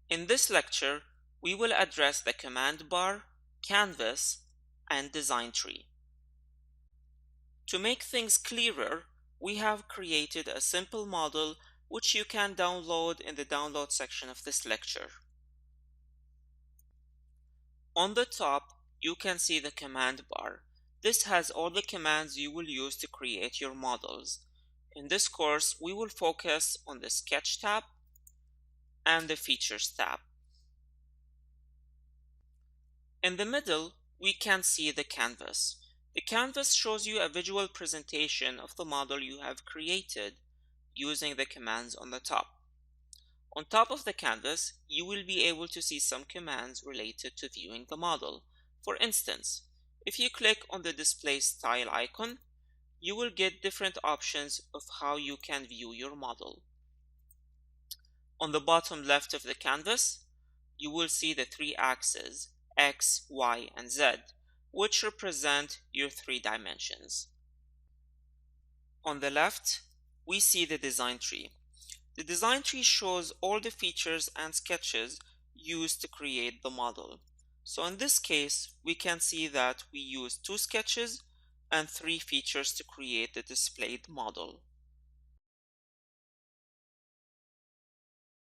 In this lecture, we will address the command bar, canvas, and design tree. To make things clearer, we have created a simple model which you can download in the download section of this lecture. On the top, you can see the command bar. This has all the commands you will use to create your models. In this course, we will focus on the Sketch tab and the Features tab. In the middle, we can see the canvas. The canvas shows you a visual presentation of the model you have created using the commands on the top. On top of the canvas, you will be able to see some commands related to viewing the model. For instance, if you click on the display style icon, you will get different options of how you can view your model. On the bottom left of the canvas, you will see the three axes, X, Y, and Z, which represent your three dimensions. On the left, we see the design tree. The design tree shows all the features and sketches used to create the model. So in this case, we can see that we use 2 sketches and 3 features to create the displayed model.